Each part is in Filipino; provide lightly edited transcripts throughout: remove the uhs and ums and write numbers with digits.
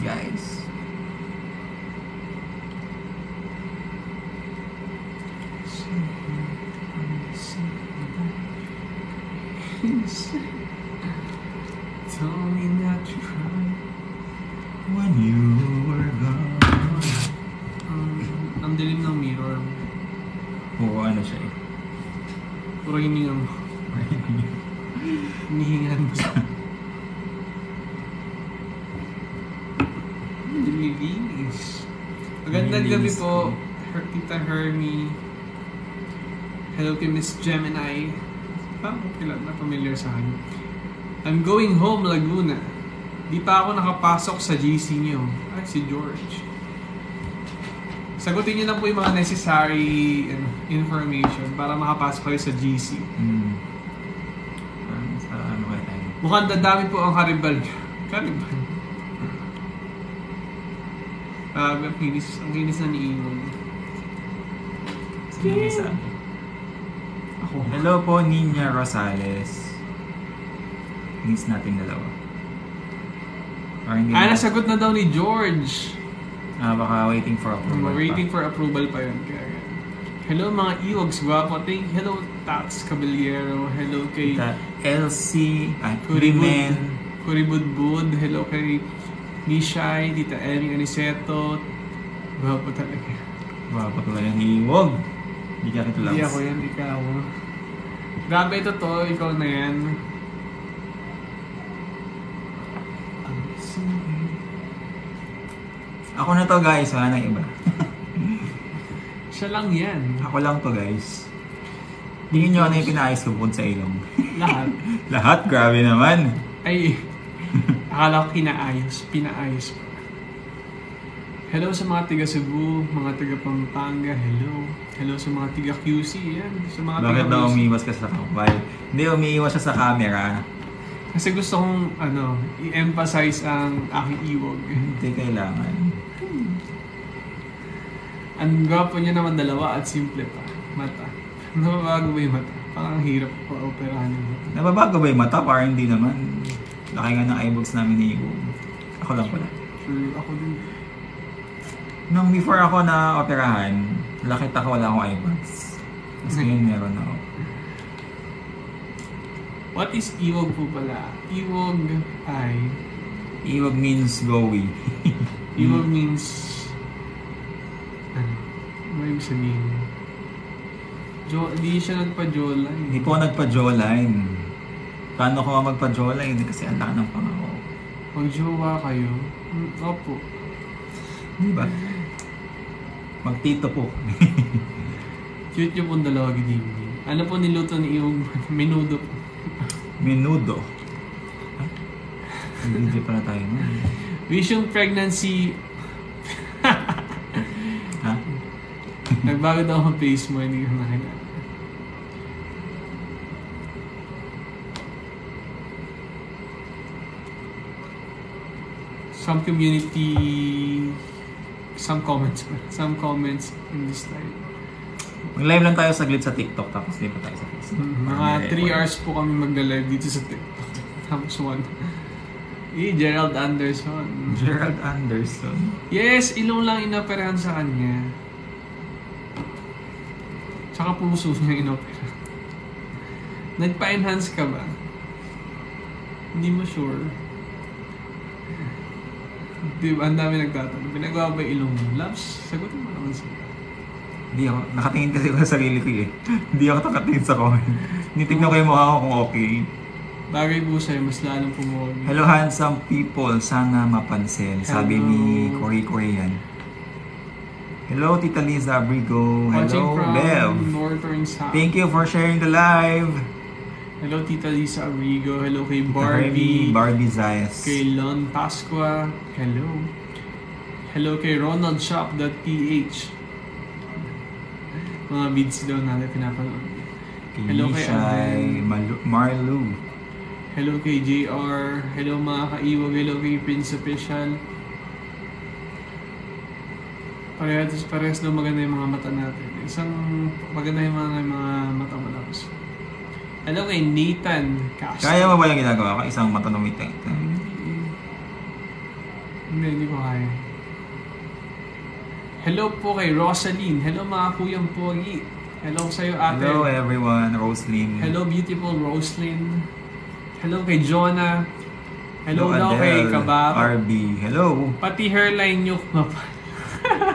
guys. Tell me that you cried when you were gone. Ang dilim ng mirror. Oo, ano siya eh. Puro hininga mo. Hinihingan mo sa... Nililinis. Magandang gabi po, Tita Hermie. Hello kay Miss Gemini. Na familiar sa akin. I'm going home, Laguna. Di pa ako nakapasok sa GC niyo. Ay, si George. Sagutin niyo lang po yung mga necessary information para makapasok kayo sa GC. Sa ano kaya tayo? Mukhang dadami po ang karibal. Karibal? Ang kinis na ni Iwan. Sino may sabi? Ako. Hello po, Nina Rosales. Miss nating dalawa. Nasagot na daw ni George. Baka waiting for approval. Waiting for approval pa yun. Hello mga Iwogs, guwapo. Hello Tats Caballero. Hello kay LC Rimen Kuribudbud. Hello kay Mishai, Tita Emmy Aniceto. Guwapo talaga. Guwapo talaga ni Iwog. Hindi ka ito lang. Hindi ako yan, ikaw. Grabe ito to, ikaw na yan. Ako na to guys, wala nang iba. Siya lang yan. Ako lang to guys. Tingin nyo ano yung pinaayos ko bukod sa ilong. Lahat. Lahat? Grabe naman. Ay, akala ko pinaayos pa. Hello sa mga taga Cebu, mga taga Pampanga, hello. Hello sa mga taga QC, yan. Sa mga bakit daw umiiwas ka sa kapal? Hindi, umiiwas siya sa camera. Kasi gusto kong i-emphasize ang aking Iwog. Hindi kailangan. Ang gwapo niya naman dalawa at simple pa. Mata. Nababago ba yung mata? Parang hirap pa operahan yung mata. Nababago ba yung mata? Parang hindi naman. Laki nga ng eyeballs namin ni Iwog. Ako lang pala. Sure, ako din. Nung before ako na operahan, lakit ako wala akong eyeballs. Tapos ngayon meron ako. What is Iwog po pala? Iwog ay... Iwog means goey. Iwog means... Ano? Ano yung sabihin? Hindi siya nagpa-jawline. Hindi po ako nagpa-jawline. Paano ko magpa-jawline? Kasi ang laki ng pangako. Mag-jowa kayo? Opo. Di ba? Magtito po. Cute yung pong dalawa giding. Ano po niluto ni Iwog? Menudo po. Menudo. Hindi pala tayo na. Wish yung pregnancy... Ha? Nagbago daw ang face mo, hindi ko nakilala. Some comments in this live. Mag-live lang tayo saglit sa TikTok tapos di pa tayo sa Facebook. Mga 3 hours po kami magla-live dito sa TikTok. Tapos 1. Gerald Anderson. Gerald Anderson. Yes, ilong lang inoperahan sa kanya. Tsaka puso niya inopera. Nagpa-enhance ka ba? Hindi mo sure. Diba, ang dami nagtatanong. Pinagawa ba yung ilong mo? Labs, sagutin mo naman sila. Hindi ako. Nakatingin kasi ako sa sarili ko eh. Hindi ako nakatingin sa comment. Nitignan ko yung mukha ko kung okay. Bagay po sa'yo, mas lalong pumuwag. Hello handsome people, sana mapansin. Hello. Sabi ni Korean. Hello Tita Liza Abrigo. Watching Hello from Bev. Northern South. Thank you for sharing the live. Hello Tita Lisa Abrigo. Hello kay Barbie. Barbie Zayas. Kay Lon Pasqua. Hello. Hello kay RonaldShop.ph. Mga beads daw natin pinapanood. Hello kay Shai Marlu. Hello kay JR. Hello mga kaiwag. Hello kay Prince Official. Parehas daw maganda yung mga mata natin. Isang maganda yung mga mata mo lang. Hello kay Nathan Castro. Kaya mo ba yung ginagawa ko? Isang mata na may Hindi ko kaya. Hello po kay Rosaline. Hello mga kuyang pogi. Hello sa'yo ate. Hello everyone, Roslyn. Hello beautiful Rosaline. Hello kay Jonah. Hello daw kay Adele, Kabaro. RB. Hello. Pati hairline nyo.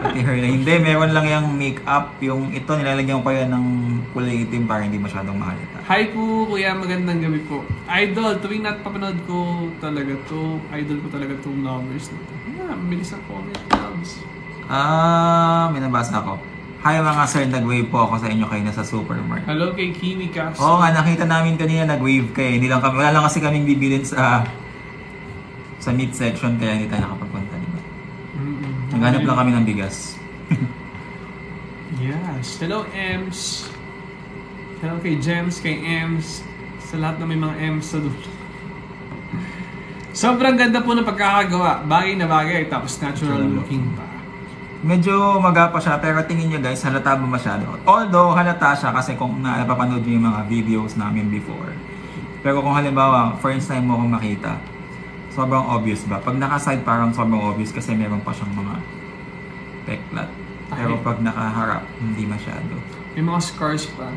Pati hairline. Hindi, meron lang yung makeup. Yung ito, nilalagyan ko yan ng kulay itim para hindi masyadong mahalata. Hi po kuya, magandang gabi po. Idol, tuwing napapanood ko talaga to. Idol ko talaga itong numbers na to. Yeah, mabilis ang comment loves. May nabasa ako. Hi mga sir, nag-wave po ako sa inyo kayo na sa supermarket. Hello kay Kimi Castro. Oo nga, nakita namin kanina nag-wave kayo. Hindi lang kami, wala lang kasi kaming bibilin sa meat section kaya hindi tayo nakapagpunta, di ba? Naghanap lang kami ng bigas. Yes. Hello Ems. Hello kay Gems, kay Ems. Sa lahat na may mga Ems sa dulo. Sobrang ganda po ng pagkakagawa. Bagay na bagay, tapos natural looking pa. Medyo magapa siya, pero tingin nyo guys, halata ba masyado? Although halata siya kasi kung napapanood nyo yung mga videos namin before. Pero kung halimbawa, first time mo akong makita, sobrang obvious ba? Pag naka-side parang sobrang obvious kasi meron pa siyang mga peklat. Pero pag nakaharap, hindi masyado. May mga scars pa.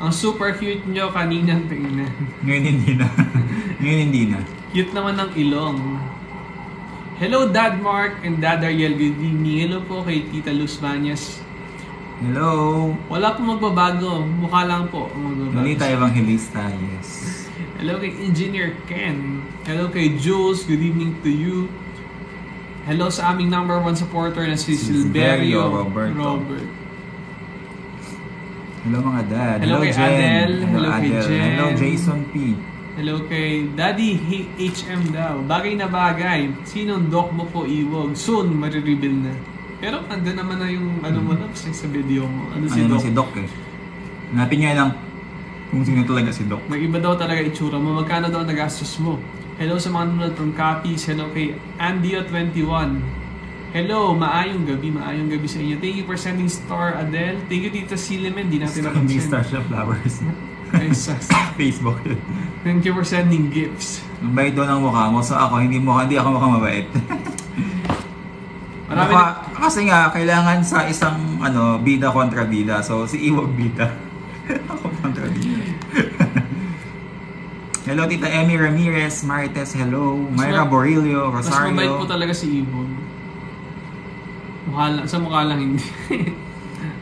Ang super cute nyo kanina tingnan. Ngayon hindi na. Ngayon hindi na. Cute naman ng ilong. Hello Dad Mark and Dad Ariel. Good evening. Hello po kay Tita Luz Banyas. Hello. Wala po magbabago. Mukha lang po magbabago. Nalita Evangelista, yes. Hello kay Engineer Ken. Hello kay Jules. Good evening to you. Hello sa aming number 1 supporter na si Silverio Robert. Hello mga dad. Hello kay Jen. Adele. Hello kay Jen. Hello Jason P. Hello kay Daddy HM daw. Bagay na bagay. Sinong doc mo po iwog? Soon, marireveal na. Pero ando naman na yung ano mo na sa video mo. Ano si Doc? Si Doc eh. Hanapin niya lang kung sino talaga si Doc. Mag-iba daw talaga itsura mo. Magkano daw nagastos mo? Hello sa mga nanonood from copies. Hello kay Andio21. Hello, maayong gabi sa inyo. Thank you for sending star, Adele. Thank you Tita Silimen. Di natin Hindi napansin. Starship Flowers. Ay, sus. Facebook. Thank you for sending gifts. Ang bait doon ang mukha mo. So ako, hindi ako mukhang mabait. Marami Kasi nga, kailangan sa isang bida kontra bida. So, si Iwag bida. Ako kontra bida. Hello, Tita Emmy Ramirez, Marites, hello. Myra Borillo, Rosario. Mas mabait po talaga si Ibon. Sa mukha lang hindi.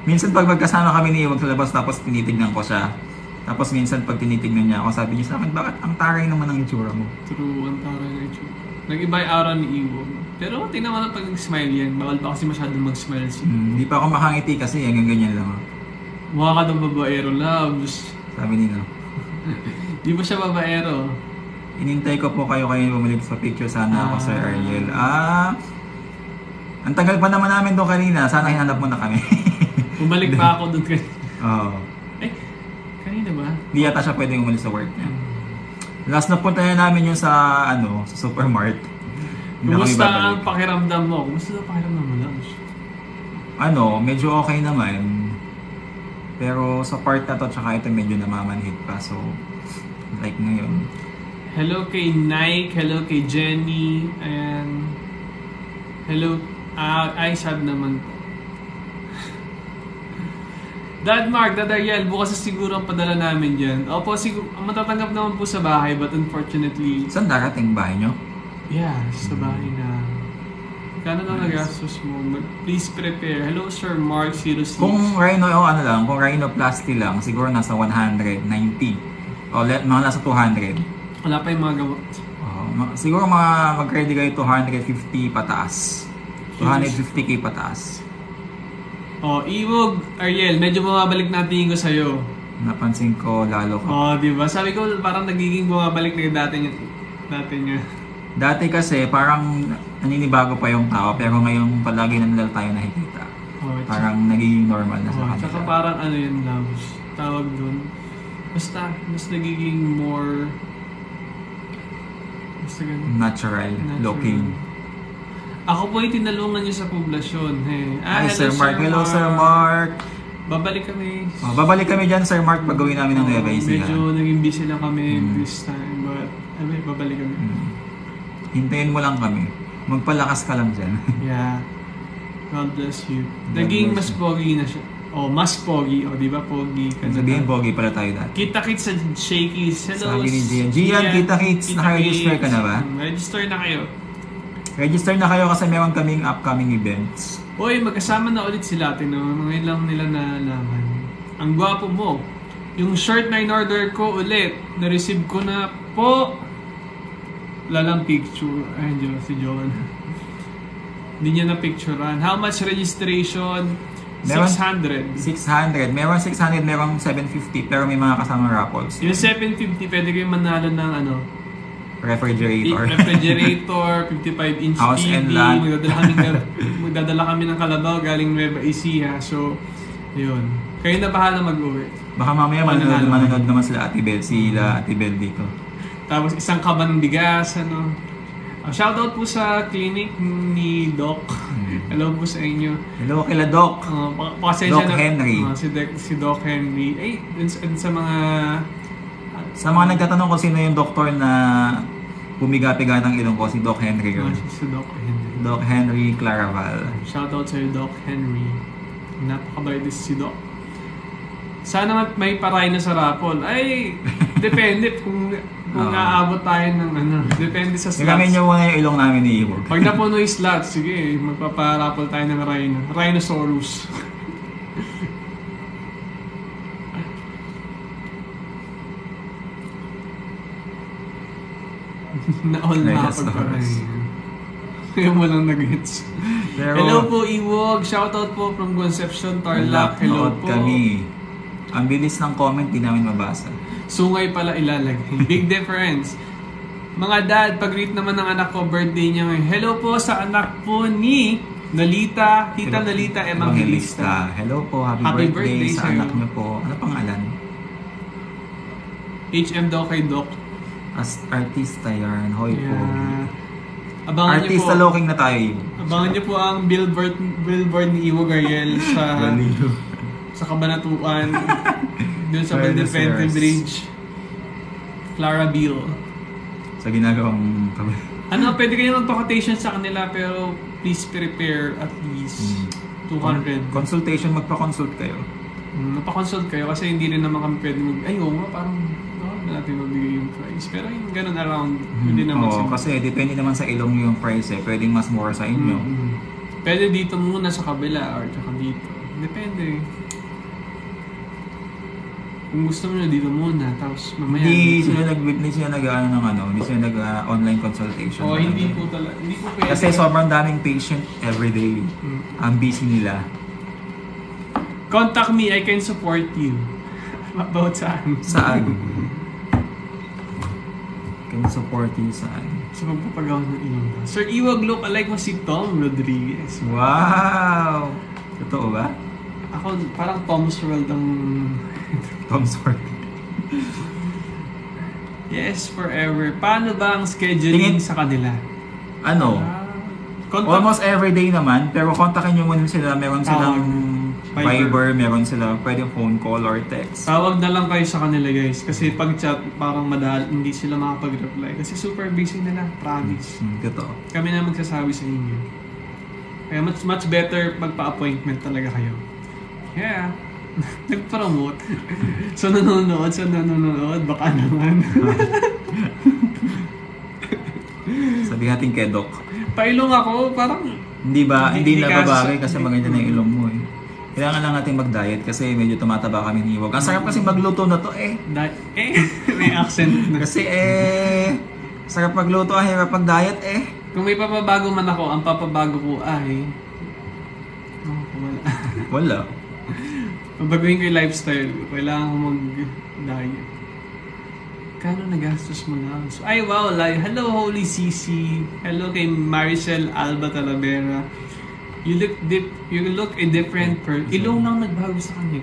Minsan pag magkasama kami ni Iwag sa labas, tapos tinitignan ko siya. Tapos minsan pag tinitignan niya ako, sabi niya sa akin, bakit ang taray naman ang itsura mo? True, ang taray na itsura. Nag-iba yung aura ni Iwag. Pero tingnan mo na pag nag-smile yan. Bawal pa kasi masyadong mag-smile siya. Hindi pa ako makangiti kasi hanggang ganyan lang. Mukha ka ng babaero, loves. Sabi nila. Di ba siya babaero? Inintay ko po kayo bumalik sa picture sana ako, Sir Ariel. Ang tagal pa naman namin doon kanina. Sana hinanap mo na kami. Bumalik pa ako doon kanina. Oo. Kanina ba? Hindi yata siya pwedeng umalis sa work niya. Last na punta namin yung sa supermarket. Kumusta ang pakiramdam mo? Kumusta ang pakiramdam mo, loves? Medyo okay naman. Pero sa part na to, tsaka ito medyo namamanhid pa. So, like ngayon. Hello kay Nike, hello kay Jenny, and hello, ay sad naman po. Dad Mark, Dad Ariel, bukas siguro ang padala namin dyan. Opo, siguro, matatanggap naman po sa bahay, but unfortunately... Saan darating bahay nyo? Yeah, sa bahay na... Kano na nagastos mo? Please prepare. Hello, Sir Mark 06. Kung Rhino, kung Rhinoplasty lang, siguro nasa 190. O, mga nasa 200. Wala pa yung mga gamot. Siguro mag-ready kayo 250 pataas. 250k pataas. Iwog, Ariel, medyo bumabalik na tingin ko sa'yo. Napansin ko lalo ka. Diba? Sabi ko parang nagiging bumabalik na dati niya. Dati kasi parang naninibago pa yung tao pero ngayon palagi na nila tayo nakikita. Parang nagiging normal na sa kanila. Tsaka parang yun, loves. Tawag dun. Basta, mas nagiging more... Basta ganun. Natural looking. Ako po ay tinalungan niyo sa poblasyon. Hi, Sir Mark. Hello, Sir Mark. Babalik kami. Babalik kami dyan, Sir Mark, pag gawin namin ng Nueva Ecija. Medyo naging busy lang kami this time, but babalik kami. Hintayin mo lang kami. Magpalakas ka lang dyan. Yeah. God bless you. God Naging bless mas you. pogi na siya. Mas pogi. Di ba pogi ka na? Sabihin, pogi pala tayo dati. Kita-kits sa Shakey's. Hello. Sabi ni Gian. Gian, kita-kits. Naka-register ka na ba? Register na kayo. Register na kayo kasi meron kaming upcoming events. Uy, magkasama na ulit sila. Tingnan, mga ilang nila nalaman. Ang gwapo mo. Yung shirt na in-order ko ulit. Na-receive ko na po. Lalang picture. Ay, si John. Hindi niya na-picturean. How much registration? Meron 600. 600. Meron 600, meron 750. Pero may mga kasamang raffles. Yung 750, pwede kayong manalo ng Refrigerator. refrigerator, 55-inch House TV. and lot. Magdadala kami ng Kalabaw galing Nueva Ecija. So, yun. Kayo na bahala mag-uwi. Baka mamaya Mananalo. manonood naman sila Ate Bel dito. Tapos isang kaban ng bigas, shoutout po sa clinic ni Doc. Hello po sa inyo. Hello kila Doc. Pasensya Doc Henry. Si Doc Henry. Ay, dun sa mga... Sa mga nagtatanong kung sino yung doktor na pumiga-piga ng ilong ko, si Doc Henry yun. Si Doc Henry. Doc Henry Claraval. Shoutout sa Doc Henry. Napakabait si Doc. Sana may paray na sa raffle. Ay, depende kung aabot tayo ng depende sa slots. Gagamit niyo muna yung ilong namin ni Iwog. Pag napuno yung slots, sige, magpaparaffle tayo ng rhino. Rhinosaurus. Na-all na pagparay. Kaya mo lang nag-hits. Hello po, Iwog. Shoutout po from Concepcion, Tarlac. Hello po. Kami. Ang bilis ng comment, di namin mabasa. Sungay pala ilalagay. Big difference. Mga dad, pag-greet naman ng anak ko, birthday niya ngayon. Hello po sa anak po ni Nolita, Tita Nolita Evangelista. Hello po, happy birthday sa anak niyo po. Ano pangalan? HM daw kay Doc. As artista yarn, hoy po. Abangan Artista niyo po, looking na tayo. Abangan niyo po ang billboard ni Iwo Gariel sa Kabanatuan. Doon sa Valdefente Bridge. Clara Bill. Sa ginagawang... Pwede kayo magpa-quotation sa kanila pero please prepare at least 200. Consultation, magpa-consult kayo. Magpa-consult kayo kasi hindi rin naman kami pwede parang natin magbigay yung price. Pero yung ganun around, hindi naman kasi depende naman sa ilong yung price eh. Pwedeng mas more sa inyo. Pwede dito muna sa kabila or tsaka dito. Depende. Kung gusto mo na dito muna, tapos mamaya... Hindi sila nag-online consultation. Hindi po talaga. Hindi po pwede. Kasi sobrang daming patient everyday. Ang busy nila. Contact me, I can support you. About saan? Saan? Can support you saan? Sa pagpapagawa ng ilong. Sir Iwag, look alike mo si Tom Rodriguez. Wow! Totoo ba? Ako, parang Tom Swirl ang... Tom Swirl. Yes, forever. Paano ba ang scheduling sa kanila? Almost everyday naman, pero kontakin nyo muna sila. Meron silang Viber, meron sila pwedeng phone call or text. Tawag na lang kayo sa kanila guys. Kasi pag chat, parang hindi sila makapag-reply. Kasi super busy nila, promise. Totoo. Kami na magsasabi sa inyo. Kaya much better magpa-appointment talaga kayo. Yeah. Nag-promote. So nanonood, baka naman. Sabi natin kay Doc. Pailong ako, parang... Hindi nababagay kasi maganda na yung ilong mo eh. Kailangan lang natin mag-diet kasi medyo tumataba kami ni Iwag. Ang sarap kasi magluto na to eh. May accent na. Kasi sarap magluto, ang hirap mag-diet eh. Kung may papabago man ako, ang papabago ko ay... Wala. Babaguhin ko yung lifestyle. Kailangan ko mag-diet. Kano nagastos mo na? So, ay wow, hello Holy CC. Hello kay Maricel Alba Talavera. You look a different person. Ilong lang nagbago sa kanya.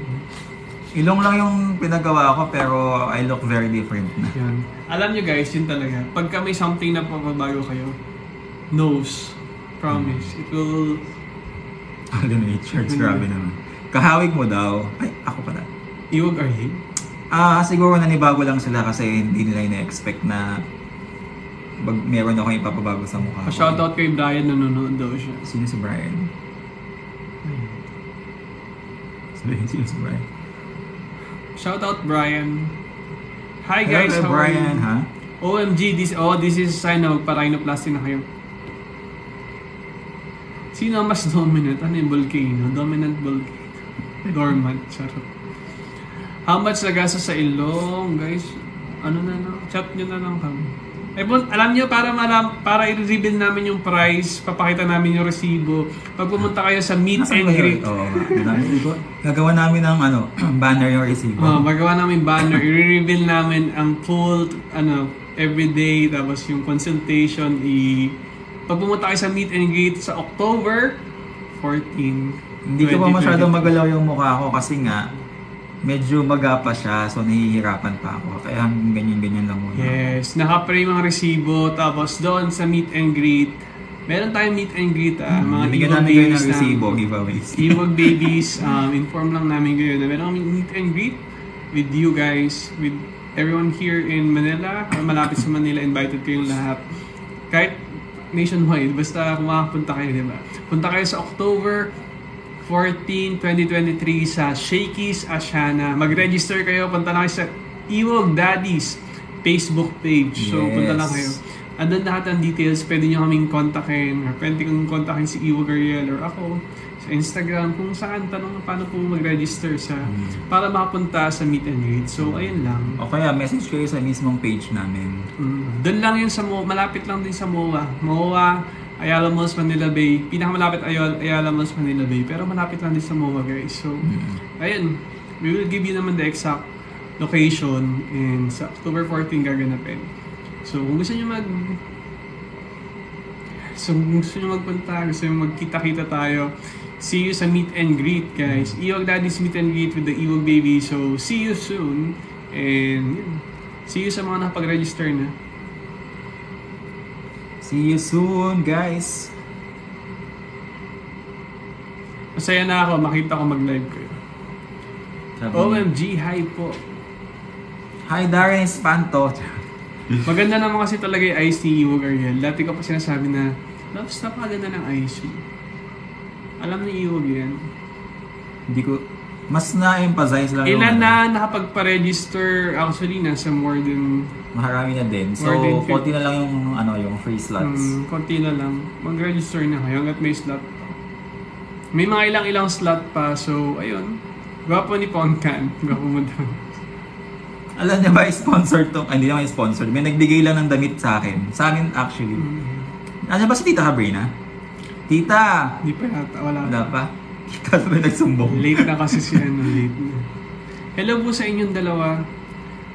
Ilong lang yung pinagawa ko pero I look very different na. Yan. Alam nyo guys, yun talaga. Pagka may something na papabago kayo, nose. Promise. It will... Church, grabe naman. Kahawig mo daw. Ay, ako pala. Iwag RA? Siguro nanibago lang sila kasi hindi nila ina-expect na meron ako ipapabago sa mukha ko. Shoutout kay Brian, nanonood daw siya. Sino si Brian? Sino si Brian? Shoutout Brian. Hi Hello, guys, how Brian, are you? ha? OMG, this is a sign na magpa-rhinoplasty na kayo. Sino ang mas dominant? Ano yung volcano? Dominant volcano. Dormant, charot. How much nagasa sa ilong, guys? Ano na no? Chat nyo na lang kami. Eh, alam nyo, para i-reveal namin yung price, papakita namin yung resibo. Pag pumunta kayo sa meet and greet. Oo, gagawa namin ng banner yung resibo. Magawa namin banner. I-reveal namin ang full, everyday, tapos yung consultation. Pag pumunta kayo sa meet and greet sa October 14, Hindi ko pa masyadong magalaw yung mukha ko kasi nga, medyo magapa siya, so nahihirapan pa ako. Kaya ganyan-ganyan lang muna. Yes, naka-frame ang resibo, tapos doon sa meet and greet, meron tayong meet and greet, mga bigyan namin kayo ng resibo, giveaways. Ewag babies, inform lang namin kayo na meron kami meet and greet with you guys, with everyone here in Manila, malapit sa Manila, invited kayong lahat. Kahit nationwide, basta kumakapunta kayo, di ba? Punta kayo sa October 14, 2023 sa Shakey's Asiana. Mag-register kayo, punta na kayo sa Ewag Daddies Facebook page. So, punta lang kayo. Andun lahat ng details, pwede nyo kaming kontakin, or pwede kong kontakin si Ewag Ariel or ako sa Instagram, kung saan, tanong paano po mag-register para makapunta sa meet and greet. So, ayun lang. O kaya, message kayo sa mismong page namin. Doon lang yun sa malapit lang din sa MOA. MOA, Ayala Malls, Manila Bay. Pinakamalapit Ayala Malls, Manila Bay. Pero malapit lang din sa MOA, guys. So, ayun. We will give you naman the exact location and sa October 14 gaganapin. So, kung gusto nyo magpunta, gusto nyo magkita-kita tayo, see you sa meet and greet, guys. Ewag Daddy's meet and greet with the Ewag baby. So, see you soon. And, see you sa mga nakapag-register na. See you soon, guys. Masaya na ako, makita ko mag-live kayo. OMG, hi po. Hi, Darren Espanto. Maganda naman kasi talaga yung eyes ni Ewag Ariel. Dati ko pa sinasabi na, Loves, napakaganda ng eyes mo. Alam ni Ewag yan. Hindi ko, mas na-emphasize lang ilan na nakapagpa-register, actually nasa more than marami na din. So, konti na lang yung free slots. Konti na lang. Mag-register na kayo hanggat may slot pa. May mga ilang slot pa. So, ayun. Gwapo ni Poncan. Gwapo mo daw. Alam niya ba, sponsored to? Hindi naman sponsored. May nagbigay lang ng damit sa akin. Sa amin, actually. Ano ba si Tita Cabrina? Tita! Hindi pa yata. Wala pa. Kaso may nagsumbong. Late na kasi siya. Late na. Hello po sa inyong dalawa.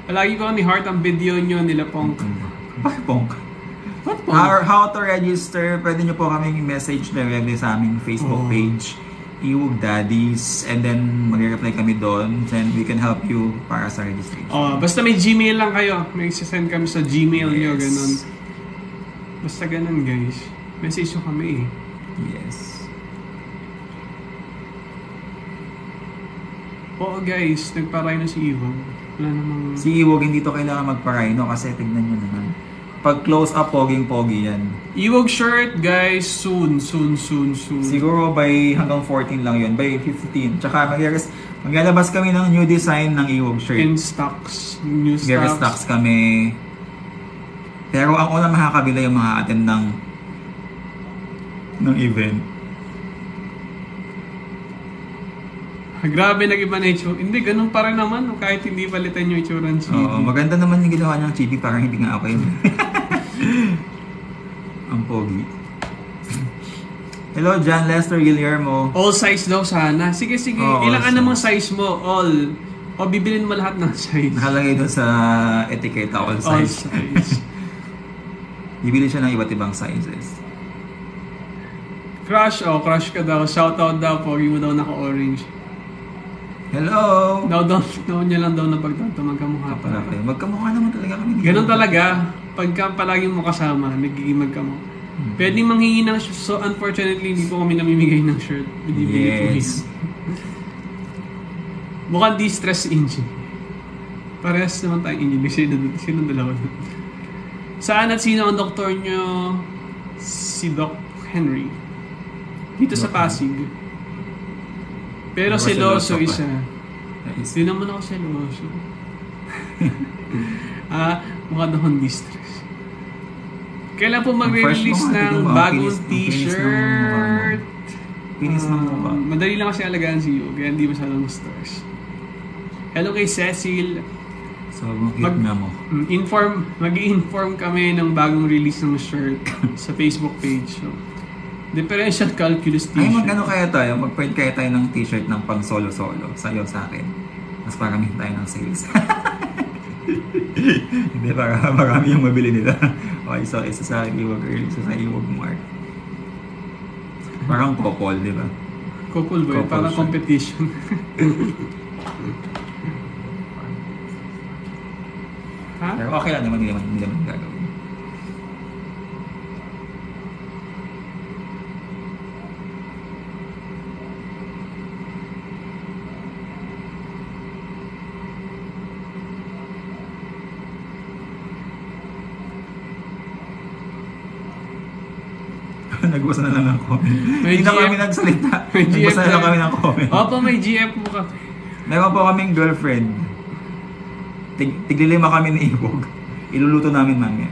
Palagi ko ni Heart ang video nyo nila Pong. Bakit Pong? What Pong? How to register, pwede nyo po kami message directly sa aming Facebook page, Ewag Daddies, and then mag-reply kami doon, and we can help you para sa registration. Basta may Gmail lang kayo. May send kami sa Gmail nyo, ganun. Basta ganun, guys. Message nyo kami. Yes. Oo, guys. Nagparay na si Ewag. Wala namang... Si Ewag, hindi to kailangan magpa-rhino kasi tignan nyo naman. Pag close up, poging-pogi yan. Ewag shirt, guys. Soon. Siguro by hanggang 14 lang yun. By 15. Tsaka maglalabas kami ng new design ng Ewag shirt. In stocks. New stocks. Stocks kami. Pero ang una makakabila yung mga attend ng event. Grabe, nag-iba na itsura. Hindi, ganun pa rin naman. Kahit hindi palitan yung itsura ng Chibi. Oo, maganda naman yung ginawa ng Chibi. Parang hindi nga ako yun. Ang pogi. Hello, John Lester Guillermo. All size daw sana. Sige. Ilang namang size mo? All. O bibilin mo lahat ng size. Nakalagay doon sa etiketa, all size. Bibili siya ng iba't ibang sizes. Crush ka daw. Shoutout daw. Pogi mo daw naka-orange. Hello! Doon niya lang daw na pagtanto, magkamukha pa. Magkamukha naman talaga kami. Ganun talaga. Pagka palagi mo kasama, nagiging magkamukha. Pwede manghingi ng shirt. So, unfortunately, hindi po kami namimigay ng shirt. Binibili po. Mukhang di-stress engine. Parehas naman tayong engine. Sino dalawa doon? Saan at sino ang doktor nyo? Si Doc Henry. Dito sa Pasig. Pero seloso isa. Hindi naman ako seloso. Mukha doon distress. Kailan po mag-release ng bagong t-shirt? Pinis ng mukha. Madali lang kasi alagaan si Yu, kaya hindi masyadong stars. Hello kay Cecil. So, hit na mo. Mag-i-inform kami ng bagong release ng shirt sa Facebook page. So, differential calculus t-shirt. Ay, mag-ano kaya tayo? Mag-print kaya tayo ng t-shirt ng pang solo-solo. Sa'yo, sa akin. Mas parami tayo ng sales. Hindi, para marami yung mabili nila. Okay, so isa sa akin, iwag early. Isa sa iwag mark. Parang couple, di ba? Couple ba? Parang competition. Ha? Pero okay lang naman, hindi naman gagawin. Nagbasa na lang ng comment. Hindi na kami nagsalita. Nagbasa na lang kami ng comment. Opo, may GF po kami. Meron po kaming girlfriend. Tiglilima kami ni Iwog. Iluluto namin mamaya.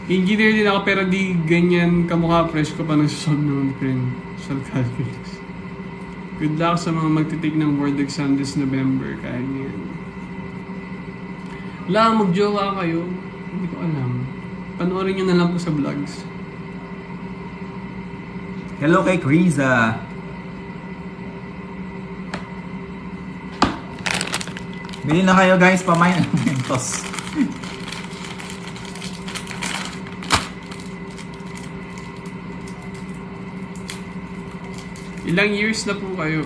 Engineer din ako pero di ganyan kamukha fresh ko pa nagsasolve ng differential calculus. Good luck sa mga magtitik ng board exam this November. Kaya niyan. Wala, magjowa kayo. Hindi ko alam. Panoorin nyo na lang po sa vlogs. Hello kay Kriza. Bili na kayo guys, pamain ng Mentos. Ilang years na po kayo?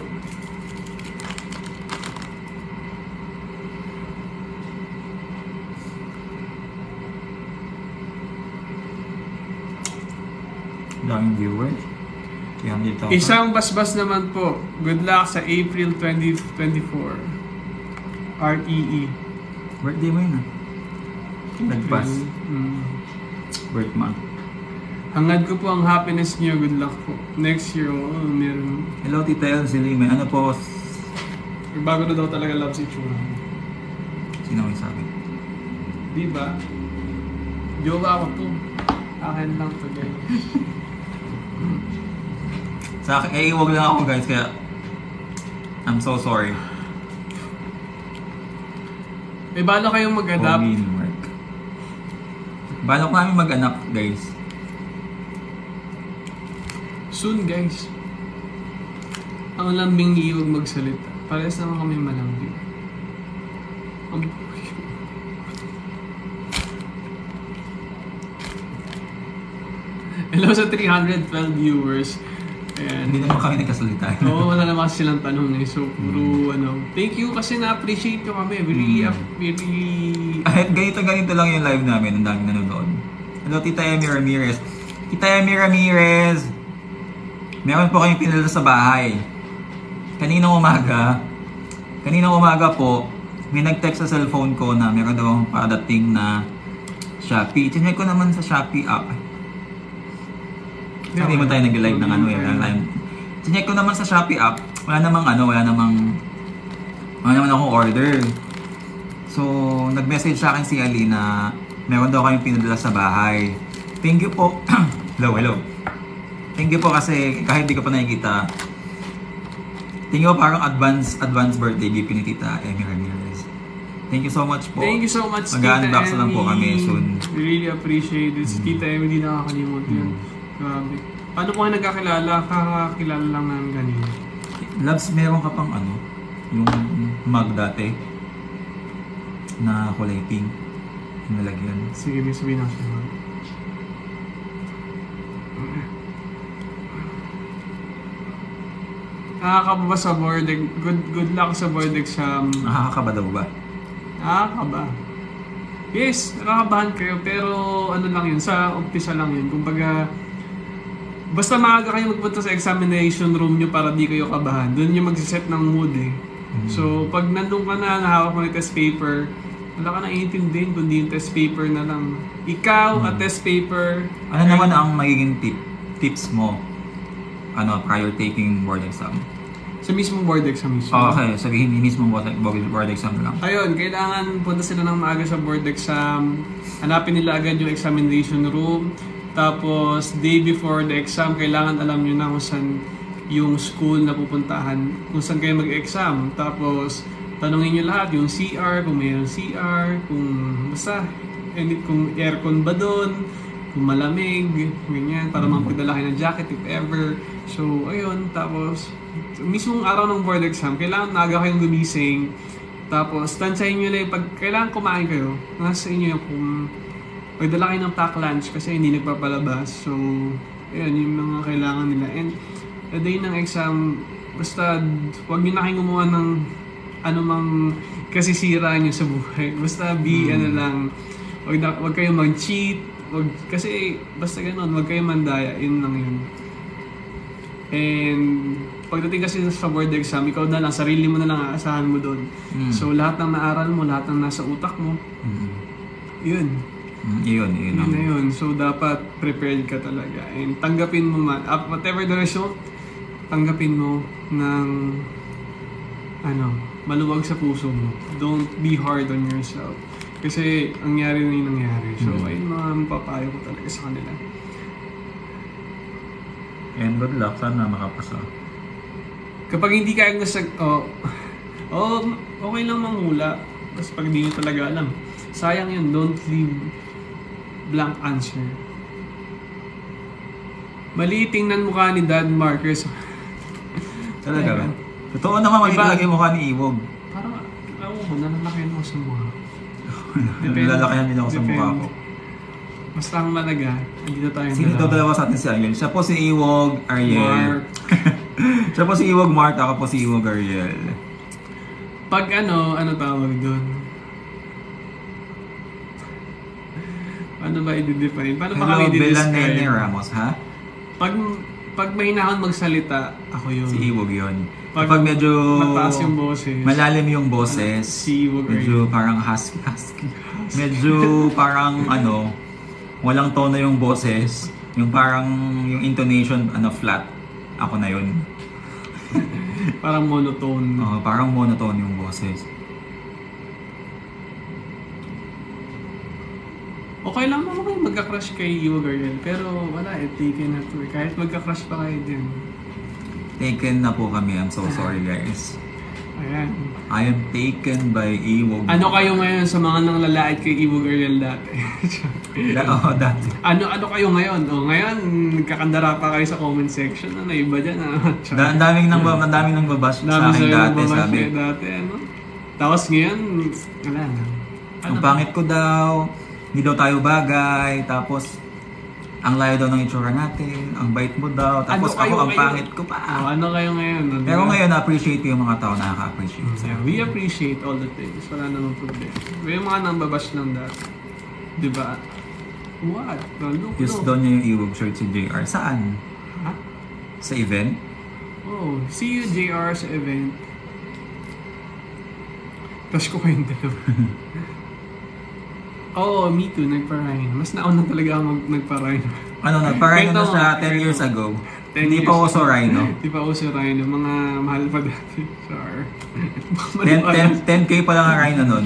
Daming viewers. Isang basbas naman po. Good luck sa April 2024. REE. Birthday mo yun ah. Nagpas. Birth month. Hangad ko po ang happiness niyo. Good luck po. Next year, meron. Hello Tita Elsie May. Ano po? Bago na daw talaga love si Chura. Sino may sabi? Diba? Jowa ako to. Akin lang to guys. Sa akin, iwag lang ako guys, kaya I'm so sorry. May bala kayong mag-adapt? Balok namin mag-anak guys. Soon guys. Ang lambing ni Iwag magsalita. Parehas naman kami malambing. Hello sa 312 viewers. Ayan. Hindi naman kami nagkasalita. Oo, wala naman silang tanong eh. So, puro thank you kasi na-appreciate nyo kami. Really. Kahit ganito lang yung live namin. Ang daming nanonood. Hello, Tita Emmy Ramirez. Tita Emmy Ramirez! Meron po kayong pinadala sa bahay. Kaninang umaga po, may nag-text sa cellphone ko na meron daw akong padating na Shopee. Chinek ko naman sa Shopee app. Hindi mo tayo nag-live ng ano eh. Chinek ko naman sa Shopee app. Wala namang akong order. So, nag-message sa akin si Ali na meron daw kayong pinadala sa bahay. Thank you po. Hello. Thank you po kasi kahit di ko pa nakikita. Thank you po, parang advance birthday gift ni Tita Emmy Ramirez. Thank you so much po. Thank you so much, Mag-unbox lang po kami soon. Really appreciate it. Tita Emmy, di nakakalimutan yun. Grabe. Paano po kayo nagkakilala? Kakakilala lang namin ganito. Labs, meron ka pang yung mug dati na kulay pink. Nalagyan. Sige, may sabihin ako siya. Nakakaba ba sa board? Good luck sa board exam. Nakakaba daw ba? Nakakaba. Yes, nakakabahan kayo. Pero ano lang yun, sa umpisa lang yun. Kumbaga, basta maaga kayo magpunta sa examination room nyo para di kayo kabahan. Doon yung magsiset ng mood eh. So, pag nandun ka na, nahawak mo yung test paper, wala ka na intindihin kundi yung test paper na lang. Ikaw at test paper. Ano naman ang magiging tips mo prior taking board exam? Sa mismong board exam mismo. Okay, sabihin mismo board exam lang. Ayun, kailangan punta sila ng maaga sa board exam. Hanapin nila agad yung examination room. Tapos, day before the exam, kailangan alam nyo na kung saan yung school na pupuntahan, kung saan kayo mag-exam. Tapos, tanongin nyo lahat, yung CR, kung mayroong CR, kung basta, kung aircon ba doon, kung malamig, ganyan, para magpadala kayo ng jacket if ever. So, ayun, tapos, mismong araw ng board exam, kailangan naga kayong gumising. Tapos, tansyahin nyo lang, pag kailangan kumain kayo, nasa inyo yung kung pagdala kayo ng pack lunch kasi hindi nagpapalabas. So, ayun, yung mga kailangan nila. And, the day ng exam, basta, huwag nyo na kayong gumawa ng anumang kasisira nyo sa buhay. Basta, huwag kayong mag-cheat, kasi, basta ganun, huwag kayong mandaya, yun lang yun. And, pagdating kasi sa board exam, ikaw na lang, sarili mo na lang aasahan mo doon. So, lahat ng naaral mo, lahat ng nasa utak mo, yun. Yun na yun. So, dapat prepared ka talaga. And tanggapin mo man, whatever the result, tanggapin mo ng maluwag sa puso mo. Don't be hard on yourself. Kasi, ang nangyari na yung nangyari. So, ayun mga mapapayo ko talaga sa kanila. And good luck. Sana makapasa. Kapag hindi kayang okay lang manghula. Tapos pag hindi nyo talaga alam, sayang yun. Don't leave blank answer. Mali tingnan mukha ni Dad Marcus. Talaga ba? Totoo naman, mali talaga yung mukha ni Iwog. Parang, nalalaki ako sa mukha. Lalakayan din ako sa mukha ko. Basta ang malaga, dito tayo. Sino daw dalawa sa atin si Ariel? Siya po si Iwog, Ariel. Mark. Siya po si Iwog, Mark. Ako po si Iwog, Ariel. Pag ano tawag doon? Ano ba i-define? Paano ba kami i-describe? Hello, Belanene Ramos, ha? Pag may hinahon magsalita, ako yun. Si Iwog yun. Kapag medyo mataas yung boses, malalim yung boses, si Iwog medyo parang husky. Medyo parang walang tono yung boses, yung parang yung intonation flat. Ako na yun. Parang monotone. Parang monotone yung boses. Okay lang naman kayo magka-crush kay Iwog Ariel, pero wala, taken na to. Kahit magka-crush pa kayo din. Taken na po kami. I'm so sorry, guys. Ayan. I am taken by Iwog. Ano kayo ngayon sa mga nang lalait kay Iwog Ariel dati? Dati. Ano kayo ngayon? Ngayon, nagkakandara pa kayo sa comment section. Iba dyan. Ang daming nang babash sa akin dati, sabi. Tapos ngayon, wala na. Ang pangit ko daw, hindi daw tayo bagay, tapos ang layo daw ng itsura natin, ang bait mo daw, tapos ako ang pangit ko pa. Ano kayo ngayon? Pero ngayon, na-appreciate ko yung mga tao na nakaka-appreciate. Yeah, we appreciate all the things. Wala namang problema. Yung mga nambabash lang dati. Diba? What? Just doon niya yung Iwog shirt si JR. Saan? Ha? Sa event? Oh, see you JR sa event. Crush ko kayong dalawa. Oo, me too, nagpa-rhino. Mas nauna talaga ako nagpa-rhino. Nagpa-rhino na siya 10 years ago. Hindi pa uso rhino. Hindi pa uso rhino. Mga mahal pa dati. Sure. 10K pa lang ang rhino nun.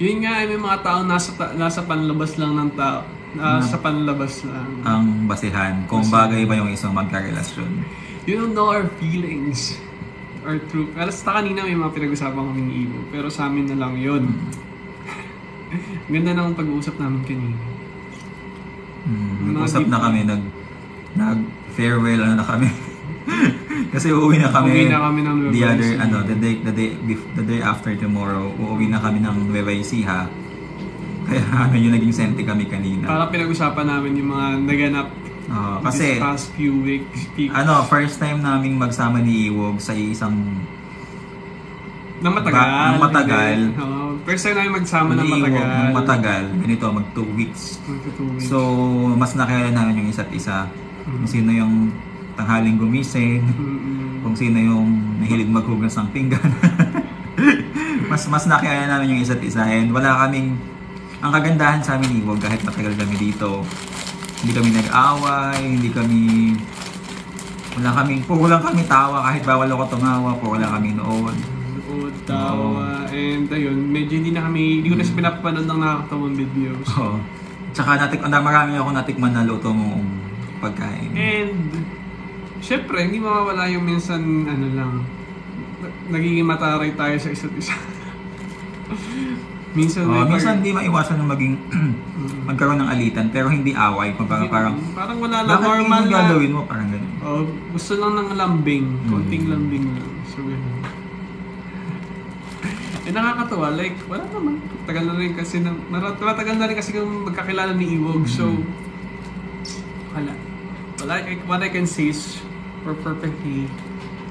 Yun nga, may mga tao nasa panlabas lang ng tao. Nasa panlabas lang. Ang basihan. Kung bagay ba yung isang magkarelasyon. You don't know our feelings. Our true. Pero sa kanina may mga pinag-usapan kaming Iwog. Pero sa amin na lang yun. Ganda ng pag-uusap namin kanina. Nag-usap na kami. Nag-farewell na kami. Kasi uuwi na kami. Uuwi na kami ng the day after tomorrow. Uuwi na kami ng Nueva Ecija. Kaya yung naging senti kami kanina. Para pinag-usapan namin yung mga naganap kasi these past few weeks. First time naming magsama ni Iwog sa isang na matagal. First time namin magsama ng matagal. Ng matagal. Ganito, mag 2 weeks. So, mas nakilala namin yung isa't isa. Kung sino yung tanghaling gumising, kung sino yung nahilig maghugas ng pinggan. mas nakiyaya namin yung isa't isa, and wala kaming, ang kagandahan sa amin ni Iwog, kahit matagal kami dito, hindi kami nag-away, puro lang kami tawa, kahit bawal ako tumawa, puro lang kami noon. Tawa, and ayun, medyo hindi ko na siya pinapanood ng nakakatawang videos. Oo. Tsaka marami ako natikman na luto mong pagkain. And, syempre, hindi mawawala yung minsan, nagiging mataray tayo sa isa't isa. minsan hindi maiwasan na magkaroon ng alitan, pero hindi away. Parang wala lang, bakit normal yung gagawin mo? Parang ganun. Gusto lang ng lambing, konting lambing lang. So, ganun. Nakakatawa, like, wala naman. Matagal na rin kasi kung magkakilala ni Iwog. So, wala. What I can say is, we're perfectly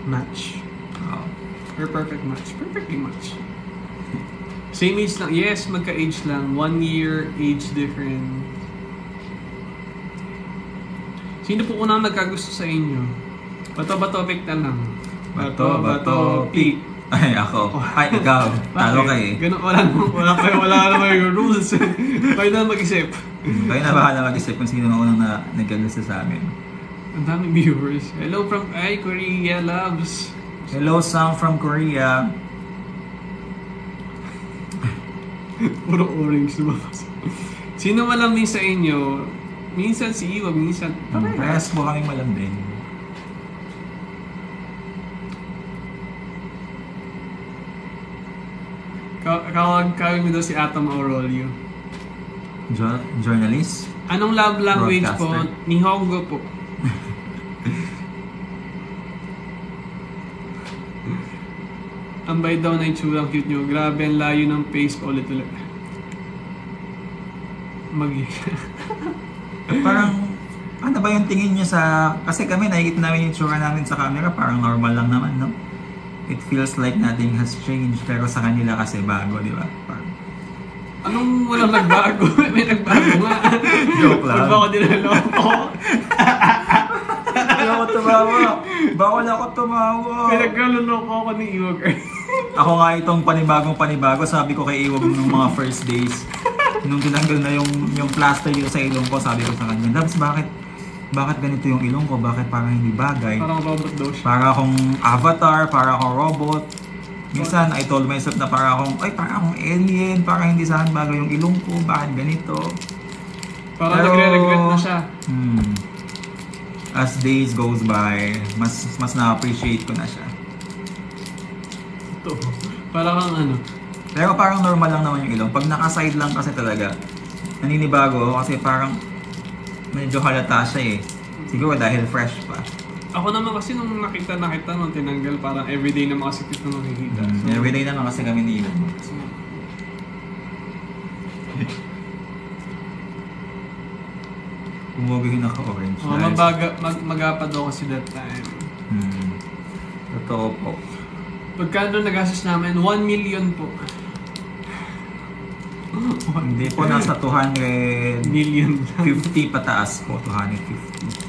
match. We're perfect match. Perfectly match. Same age lang. Yes, magka-age lang. 1 year age different. Sino po unang nagkagusto sa inyo? Bato-bato pick na lang. Bato-bato pick. Ay, ako. Ay, ikaw. Talo ka eh. Ganun, wala naman yung rules. Kayo na mag-isip. Kayo na bahala mag-isip kung sino unang nagkagusto sa amin. Ang daming viewers. Hello from Korea loves. Hello, Sam from Korea. Puro orange lumabas. Sino malambing sa inyo? Minsan si Iwag, minsan Parehas mo kaming malambing. Kawag mo daw si Atom Aurelio. Journalist? Anong love language po? Nihongo po. Ambay daw na itsurang cute nyo. Grabe ang layo ng face pa ulit-ulit. Parang, ano ba yung tingin nyo sa... Kasi kami, nakikita namin yung tsura namin sa camera, parang normal lang naman, no? It feels like nothing has changed, pero sa kanila kasi bago, di ba? Parang... Anong walang nagbago? May nagbago nga. Joke lang. Pag ako dinaloko. Hindi ako tumawa. Bawal ako tumawa. Pinagkalunoko ako ni Iwag. Ako nga itong panibago, sabi ko kay Iwag nung mga first days. Nung tinanggal na yung plaster sa ilong ko, sabi ko sa kanya, Labs, bakit ganito yung ilong ko? Bakit parang hindi bagay? Parang robot daw siya. Para akong avatar, para akong robot. Minsan, I told myself na para akong alien, para hindi saan bagay yung ilong ko, bakit ganito? Parang nagre-regret na siya. As days goes by, mas na-appreciate ko na siya. Ito, parang ano. Pero parang normal lang naman yung ilong. Pag naka-side lang kasi talaga, naninibago kasi parang medyo halata siya eh. Siguro dahil fresh pa. Ako naman kasi nung nakita nung tinanggal, parang everyday na makasikip na makikita. So, everyday naman kasi kami ni Ilan. Umuwi yung naka-orange. Magapa daw kasi that time. Totoo po. Pagkano nagastos namin? 1 million po. Hindi po, nasa 200 million 50 pataas po, 250.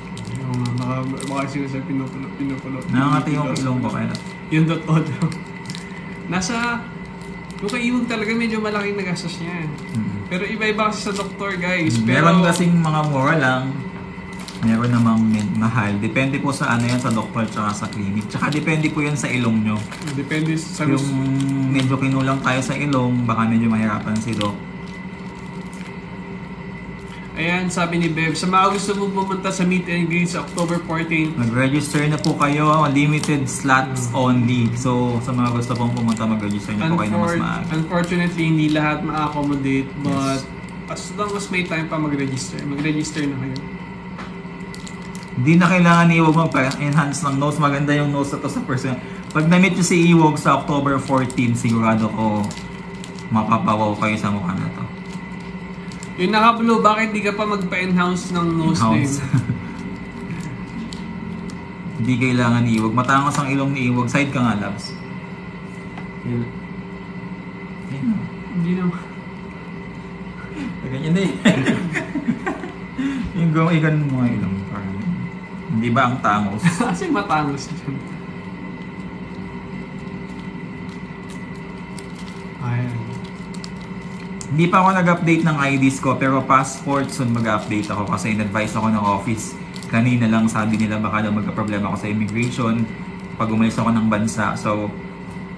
Baka siya pinupulot. Nangangati yung ilong ko kaya. Yung dot-o. Kung kay Iwag talaga medyo malaking nagastos niya. Pero iba-iba kasi sa doktor, guys. Meron kasing mga mura lang. Meron namang mahal. Depende po sa ano yan, sa doktor tsaka sa clinic. Tsaka depende po yan sa ilong nyo. Depende sa yung medyo kinulang tayo sa ilong, baka medyo mahirapan si Doc. Ayan, sabi ni Bev, sa mga gusto mong pumunta sa meet and greet sa October 14. Mag-register na po kayo, limited slots only. So, sa mga gusto pong pumunta, mag-register na po kayo na mas maaga. Unfortunately, hindi lahat ma-accommodate, but as long as may time pa mag-register na kayo. Hindi na kailangan ni Iwog magpa-enhance ng notes. Maganda yung notes na to sa person. Pag na-meet nyo si Iwog sa October 14, sigurado ko mapapawaw kayo sa mukha na to. Yung naka-blue, bakit di ka pa magpa-enhance ng nose din? Hindi kailangan ni Iwog. Matangos ang ilong ni Iwog. Side ka nga, Labs. Hindi naman. Ganyan din. Yung igan mo nga ilong. Parang Hindi ba ang tangos? Kasi matangos dyan. Ayan. Hindi pa ako nag-update ng IDs ko, pero passport soon mag-update ako kasi in-advise ako ng office. Kanina lang sabi nila baka daw magka-problema ako sa immigration pag umalis ako ng bansa. So,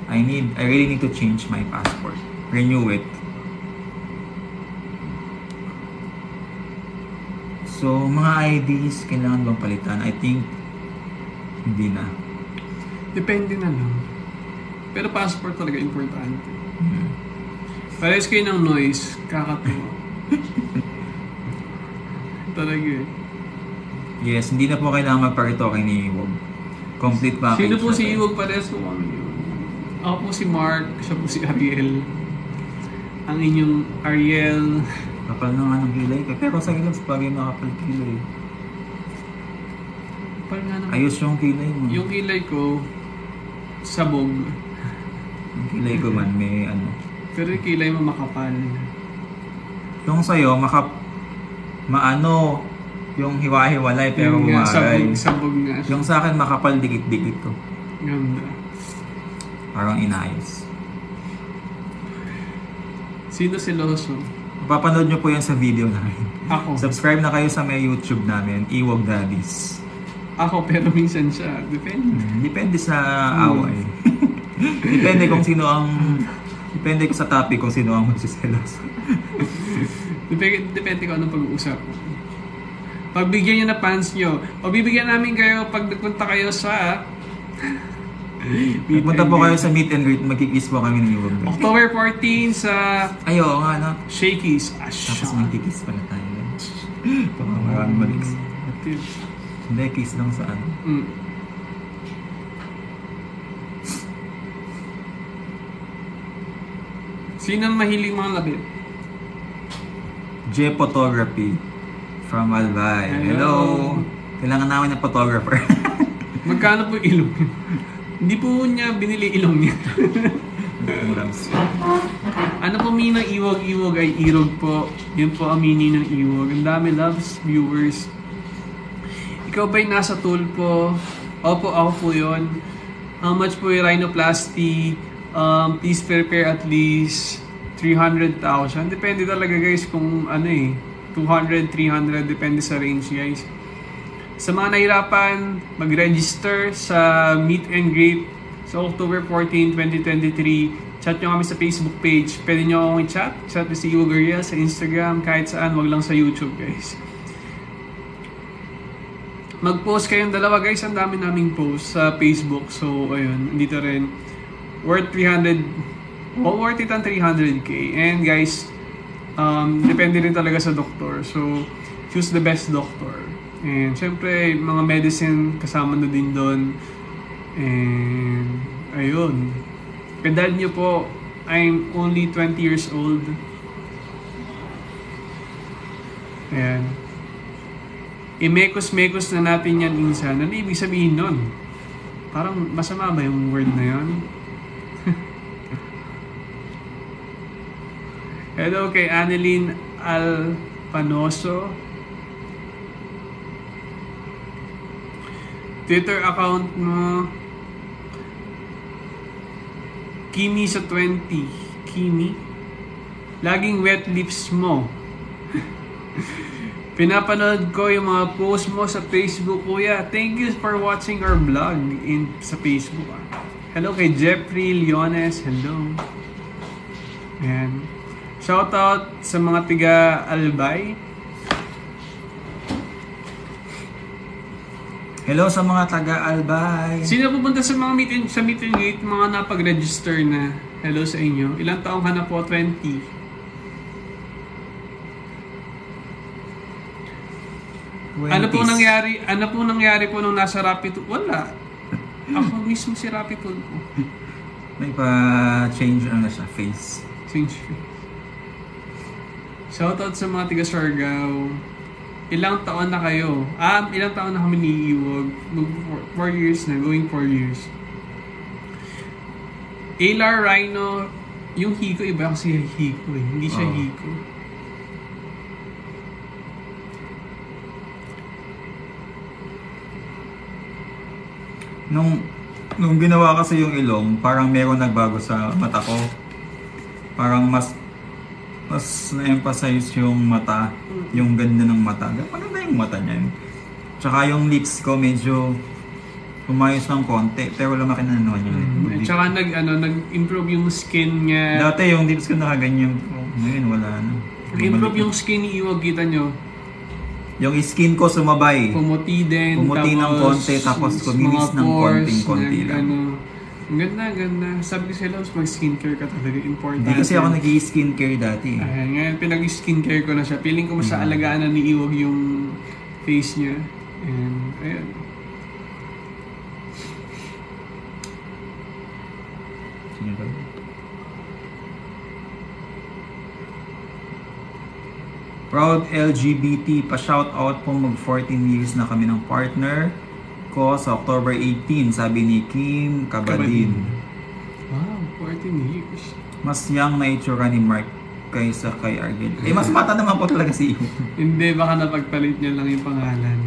I really need to change my passport. Renew it. So, mga IDs, kailangan bang palitan? I think, hindi na. Depende na lang. Pero passport talaga importante. Parehas kayo ng noise, kakatuwa. Talaga eh. Yes, hindi na po kailangan magparitoke ni Iwog. Complete package. Sino po na si tayo. Iwog? Parehas po kami yun. Ako po si Mark, siya po si Ariel. Ang inyong Ariel. Kapal na nga ng kilay ko. Pero sa ilog, bagay nakapal kilay. Kapal nga naman. Ayos yung kilay mo. Yung kilay ko, sabog. Yung kilay ko man, may ano. Pero yung kilay mo makapal. Yung sa'yo, maano, yung hiwa-hiwalay pero Yung nga, umaray. sabog nga siya. Yung sa akin, makapal dikit-dikit to. Ganda. Parang inayos. Sino si Loso? Papanood nyo po yan sa video namin. Ako. Subscribe na kayo sa may YouTube namin, Iwog Daddies. Ako, pero minsan siya. Depende. Depende sa away. Depende kung sino ang... Depende sa topic kung sino ang magsiselos. Depende kung anong pag-uusap. Pagbigyan nyo na fans nyo. Pagbibigyan namin kayo pag nagpunta kayo sa... Punta po kayo sa meet and greet, magkikiss po kami ni Iwog Daddies. October 14 sa Ay, oo nga, no? Shakey's. Tapos magkikiss pala tayo. Baka maraming maliks. Hindi, kiss lang sa ano. Sino ang mahiling mga labit? J Photography from Albay. Hello! Kailangan namin ng photographer. Magkano po ilong niya? Hindi po niya binili ilong niya. Ano po meaning ng iwog? Iwog ay irog po. Yun po ang meaning ng iwog. Ang dami loves, viewers. Ikaw ba'y nasa tulpo? Opo, ako po yun. How much po yung rhinoplasty? Please prepare at least 300,000. Depende talaga guys kung ano eh. 200, 300, depende sa range guys. Sa mga nahirapan, mag-register sa Meet and Greet sa October 14, 2023. Chat nyo kami sa Facebook page. Pwede nyo akong i-chat. Chat si Iwog Ariel sa Instagram, kahit saan, wag lang sa YouTube guys. Mag-post kayong dalawa guys, ang dami naming post sa Facebook. So, ayun, dito rin. Worth 300, worth it ang 300k. And guys, depende rin talaga sa doktor. So, choose the best doctor. And syempre, mga medicine kasama na din doon. And ayun. Pedal nyo po, I'm only 20 years old. Ayan. I-mekos-mekos na natin yan insan. Ano ibig sabihin nun? Parang masama ba yung word na yun? Hello kay Annalyn Alpanoso. Twitter account mo Kimi sa 20. Kimi? Laging wet lips mo. Pinapanood ko yung mga post mo sa Facebook, kuya. Thank you for watching our vlog sa Facebook. Hello kay Jeffrey Leones. Hello. Ayan. Shoutout sa mga tiga Albay. Hello sa mga taga-Albay. Sino pupunta sa mga meet and greet, mga napag-register na? Hello sa inyo. Ilang taong ka na po? 20. 20s. Ano po nangyari po nung nasa Rapid? Wala. Ako mismo si Rapid po. May pa-change ano siya, face. Change face. Shoutout sa mga tiga Siargao. Ilang taon na kayo? Ilang taon na kami ni Iwog? 4 years na, going 4 years. Alar Rhino, yung Hiko, iba kasi Hiko eh. Hindi siya Hiko. Nung ginawa kasi yung ilong, parang meron nagbago sa mata ko. Parang mas na-emphasize yung mata, yung ganda ng mata. Maganda yung mata niyan. Tsaka yung lips ko medyo umayos ng konti, pero lumaki na naman yun. Tsaka nag-improve yung skin niya. Dati yung lips ko nakaganyan. Ngayon wala na. Nag-improve yung skin ni Iwag, kita nyo. Yung skin ko sumabay. Pumuti din. Pumuti ng konti, tapos kuminis ng konting-konti lang. Ang ganda. Sabi ko sa'yo, mag-skincare ka talaga. Important. Hindi kasi ako nag-i-skincare dati. Ayan, ngayon pinag-skincare ko na siya. Feeling ko mas alagaan na ni Iwag yung face niya. And, ayan. Sige ba? Proud LGBT, pa-shoutout po, mag-14 years na kami ng partner ko sa October 18, sabi ni Kim Kabadin. Wow, 14 years. Mas young na itsura ni Mark kaysa kay Argel. Mas bata naman po talaga si Iyo. Hindi, baka napagpalit niya lang yung pangalan.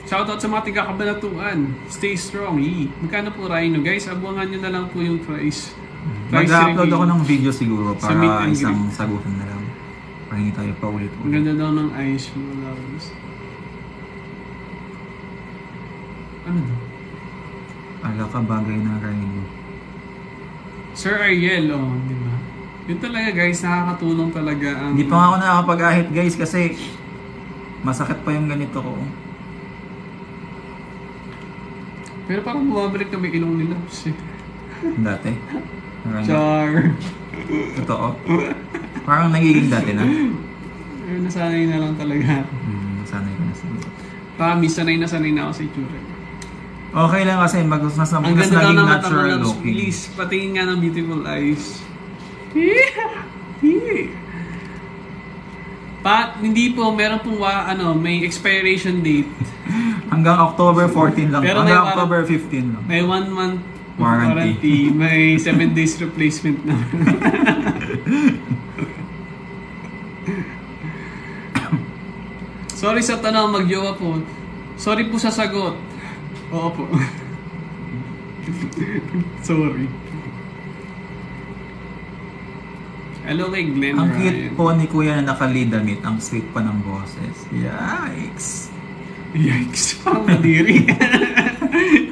Shoutout sa mga tiga-Kabanatuan. Stay strong, Magkano po Rhino? Guys, abuangan nyo na lang po yung price. Mag-upload ako ng video siguro Sa meet para and isang sagutan na lang. Para hindi tayo pa ulit. Ang ganda daw ng eyes mo, loves. Ano? Ala ka, bagay na Rhino. Sir Ariel, di ba? Yun talaga guys, nakakatulong talaga ang... Hindi pa nga ako nakakapag-ahit guys kasi masakit pa yung ganito ko. Pero parang bumabalik na may ilong nila. Dati. Char! Totoo. Parang nagiging dati na. Nasanay na lang talaga. Nasanay ko na siguro. Sanay na ako sa itsura. Okay lang kasi mas ang ganda daw naging ng mata mo, natural loves. looking. Please, patingin nga ng beautiful eyes. Hindi po, meron pong may expiration date. Hanggang October 14 lang. Pero hanggang October 15 lang. May 1 month warranty. May 7 days replacement na. Sorry sa tanong, magjowa po. Sorry po sa sagot. Oo po. Sorry. Hello kay Glenn Ang Ryan. cute po ni Kuya na naka-lead damit. Ang sweet pa ng boses. Yikes! Yikes! Parang nadiri.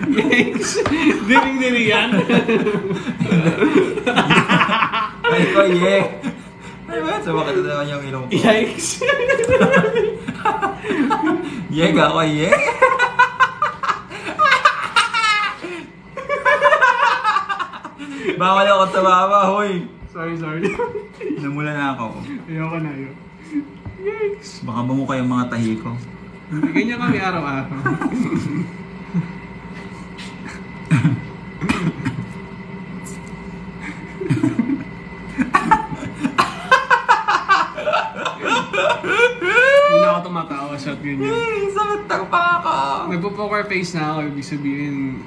Yikes! Diring-diri yan. Ay ko, yeah! Ay ba? Sumakit na naman yung ilong ko. Yikes! Yeah, ako, yeah! Bawal ako tumawa, hoy! Sorry. Namula na ako. Ayoko na yun. Yikes! Baka bumuka yung mga tahi ko. Ganyan kami araw-araw. Hindi na ako tumatawa, shot ganyan. Sakit pa ako! Nagpo-poker face na ako, ibig sabihin,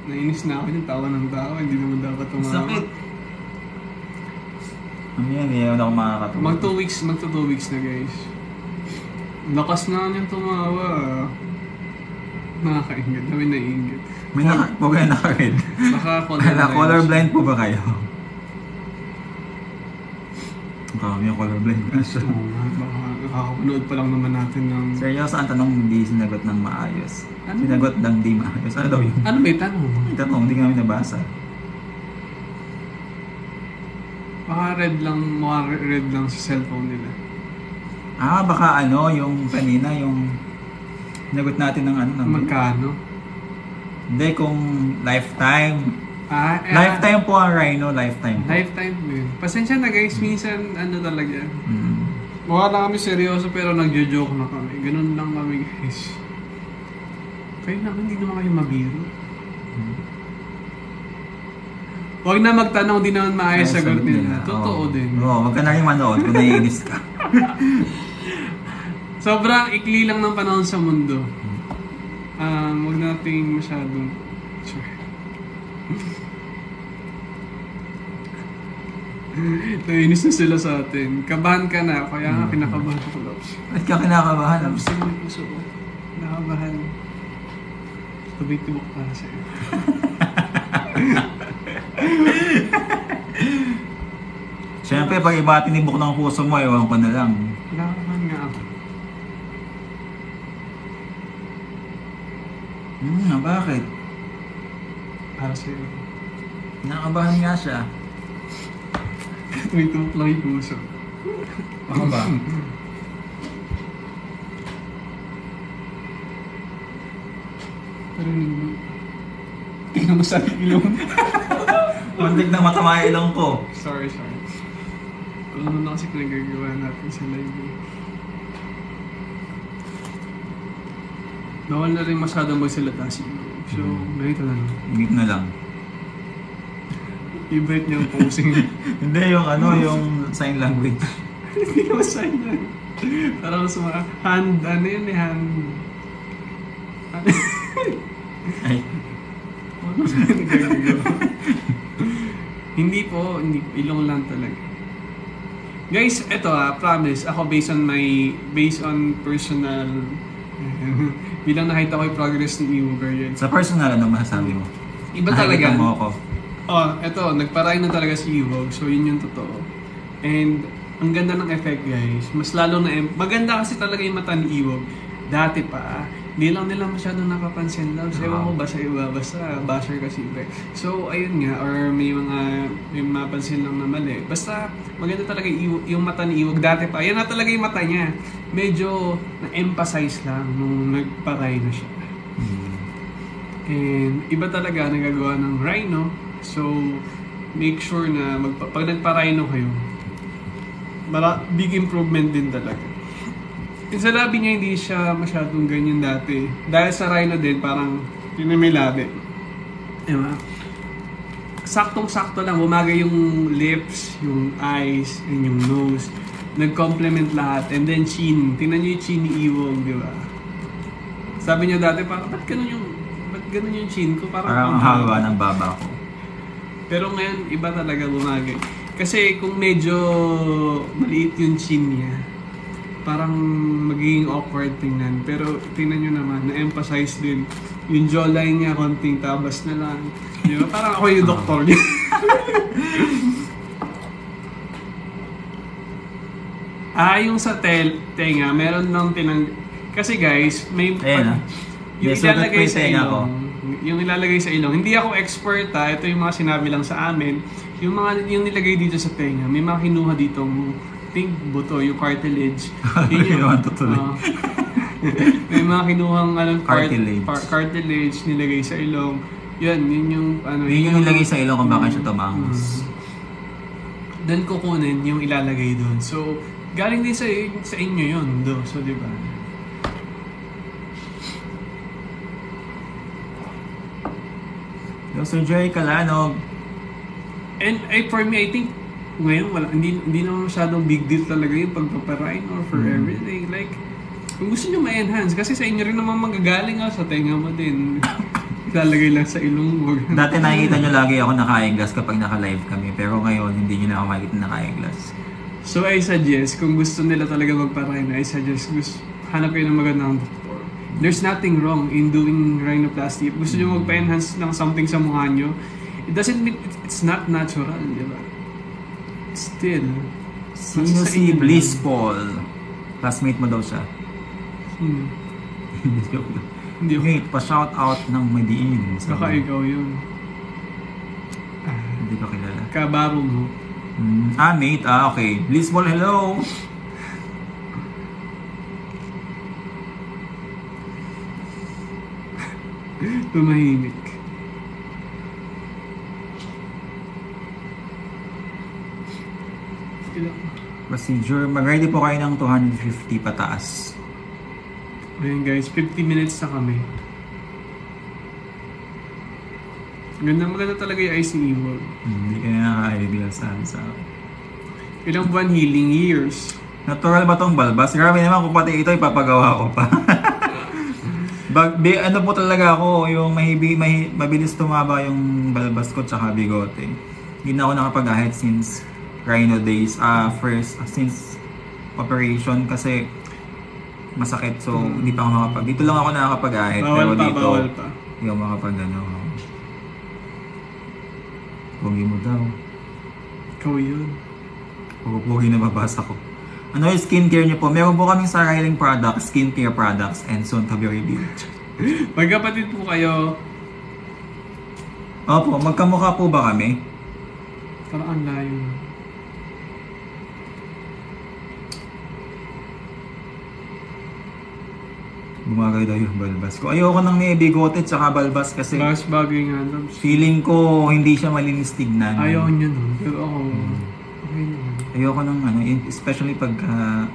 nainis na ako yung tawa ng tao, hindi naman dapat tumawa. Sakit! Ano yan, hindi naman ako makakatawa. Mag 2 weeks na guys. Lakas na niyang tumawa. Nakakaingit, kami naiingit. May po kayo naka-red. Baka colorblind po ba kayo? Kami yung colorblind na siya. Oo nga, baka nakakapanood pa lang naman natin ng... Seryoso, ang tanong hindi sinagot ng maayos. Ano? Sinagot ng di maayos. Ano daw yun? Ano may tanong? May tanong, hindi kami nabasa. Baka red lang sa cellphone nila. Baka yung kanina, yung sinagot natin ng Magkano? Hindi, kung lifetime. Lifetime po ang Rhino, lifetime. Lifetime po yun. Pasensya na guys, minsan talaga. Mm. Mukha lang kami seryoso pero nagjo-joke na kami. Ganun lang kami guys. Kayo naman, hindi naman kayo mabiro. Huwag na magtanong, di naman maayos sagot nila. Totoo din. Oo, wag ka na rin manood kung naiinis ka. Sobrang ikli lang ng panahon sa mundo. Huwag nating masyadong... Sure. Naiinis na sila sa atin. Kabahan ka na, kaya nga kinakabahan ko, Loves. Ba't ka kinakabahan? Loves, yung puso ko. Nakakabahan. Tubig-tubok para sa'yo. Siyempre, pag iba tinibok ng puso mo, ewan ko na lang. Nakakabahan nga ako. Bakit? Para sa'yo. Nakabahan nga siya. Tubig-tubok lang yung puso. Ako ba? Pero tingnan mo sa ilong. Muntik na matama yung ilong ko. Sorry. Alam mo na kasi pinagagawa natin sa live. Bawal na rin masyadong magsalita siguro. So, ganito na lang. Higit na lang. I-bite niya ang posing. Hindi, yung sign language. Hindi naman sign yan. Parang sa hand, ano yun eh, hand. Ay. Hindi po, ilong lang talaga. Guys, eto promise, ako based on personal, bilang nakita ko yung progress ni Iwogar yun. Sa personal, ano masasabi mo? Iba talaga. Nakikita mo ako. Eto, nagparay na talaga si Iwog, so yun yung totoo. And, ang ganda ng effect guys, mas lalo na, maganda kasi talaga yung mata ni Iwog. Dati pa, hindi lang nila masyadong napapansin lang. So, ewan ko ba sa iba, basta basher kasi iba. So, ayun nga, or may mapansin lang na mali. Basta, maganda talaga yung mata ni Iwog. Dati pa, yan na talaga yung mata niya. Medyo na-emphasize lang nung nagparay na siya. And, iba talaga nagagawa ng rhino. So, make sure na pag nagpa-rhino kayo, big improvement din talaga. Sa labi niya, hindi siya masyadong ganyan dati. Dahil sa rhino din, parang yun na may labi. Diba? Saktong-sakto lang. Bumagay yung lips, yung eyes, and yung nose. Nag-complement lahat. And then chin. Tingnan niyo yung chin ni Iwog, di ba? Sabi niya dati, parang, ba't ganun yung chin ko? Parang ang haba ng baba ko. Pero ngayon, iba talaga bumagay. Kasi kung medyo maliit yung chin niya, parang magiging awkward tingnan. Pero tingnan nyo naman, na-emphasize din. Yung jawline niya, konting tabas na lang. Di ba? Parang ako yung doktor niya. Yung sa tenga, meron lang kasi guys, may... Yung ilalagay sa ilong. Yung ilalagay sa ilong. Hindi ako expert ito yung mga sinabi lang sa amin. Yung nilagay dito sa tenga, may mga kinuha ditong buto, yung cartilage. Yun may mga kinuhang cartilage nilagay sa ilong. Yun yung yun yung nilagay sa ilong kung bakit siya tumangos. Then kukunin yung ilalagay doon. So, galing din sa inyo yun, so di ba? Sir Jerry Calanog. And for me, I think ngayon hindi naman masyadong big deal talaga yung pagpaparine or for everything. Like, kung gusto nyo ma-enhance, kasi sa inyo rin naman magagaling sa tenga mo din. Lalagay lang sa ilong mo. Dati nakikita nyo lagi ako naka-eyeglass kapag naka-live kami. Pero ngayon, hindi nyo na ako makikita naka-eyeglass. So I suggest, kung gusto nila talaga magpa-rhino, I suggest, hanap kayo ng magandang doktor. There's nothing wrong in doing rhinoplasty. If gusto nyo magpa-enhance ng something sa mukha nyo, it doesn't mean it's not natural, di ba? Still. Sino si Bliss Paul? Classmate mo daw siya. Hindi ko. Mate, pa-shout out ng Madiin. Baka ikaw yun. Hindi ko kilala. Kabaro mo. Mate. Okay. Bliss Paul, hello! Tumahimik. Procedure. Mag-ready po kayo ng 250 pataas. Ayun guys, 50 minutes na kami. Maganda talaga yung eyes ni Iwog. Hindi ka na naka-eyeglass sa akin. Ilang buwan healing years. Natural ba tong balbas? Grabe naman kung pati ito ipapagawa ko pa. Ano po talaga ako, yung mabilis tumaba yung balbas ko tsaka bigote. Hindi na ako nakapag-ahit since rhino days. Since operation kasi masakit. So, hindi pa ako makapag... Dito lang ako nakakapag-ahit. Bawal Pero pa, dito, bawal pa. hindi ako makapag ano. Pogi mo daw. Ikaw yun. Pogi na babasa ko. Ano yung skincare niyo po? Meron po kaming sariling products, skincare products, and soon to be revealed. Magkapatid po kayo. Opo, magkamukha po ba kami? Parang ang layo. Bumagay daw yung balbas ko. Ayoko nang may bigote tsaka balbas kasi Bagas bagay nga lang. feeling ko hindi siya malinis tignan. Ayaw niyo nun. Pero ako, okay naman. Ayoko nang ano, especially pagka...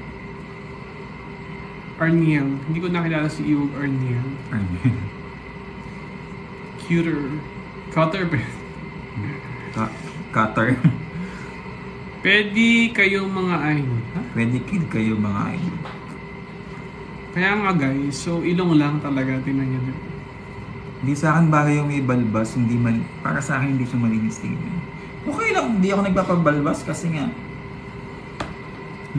Arniel. Hindi ko nakilala si Iwog Arniel. Cuter. Cutter ba? Cutter. Pwede kayong mga idol. Ha? Pwede kid kayo mga idol. Kaya nga guys, so ilong lang talaga. Tingnan nyo din. Hindi sa akin bagay yung may balbas, hindi para sa akin hindi siya malinis tignan. Okay lang, hindi ako nagpapabalbas kasi nga.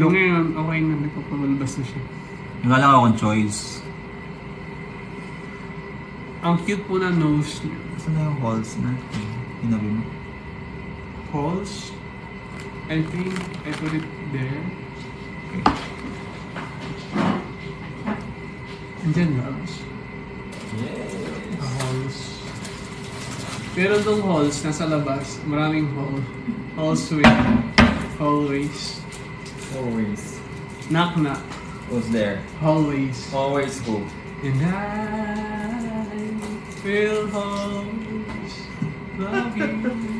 Yung ngayon, okay na. Nagpapabalbas na siya. Wala lang akong choice. Ang cute po na nose niya. Saan na yung holes na? Hinabi mo. Holes. I think I put it there. Okay. Andyan na. The holes. Pero itong holes, nasa labas. Maraming hole. Holes with hallways. Always. Knock knock. Who's there? Hallways. Always who? And I will always love you.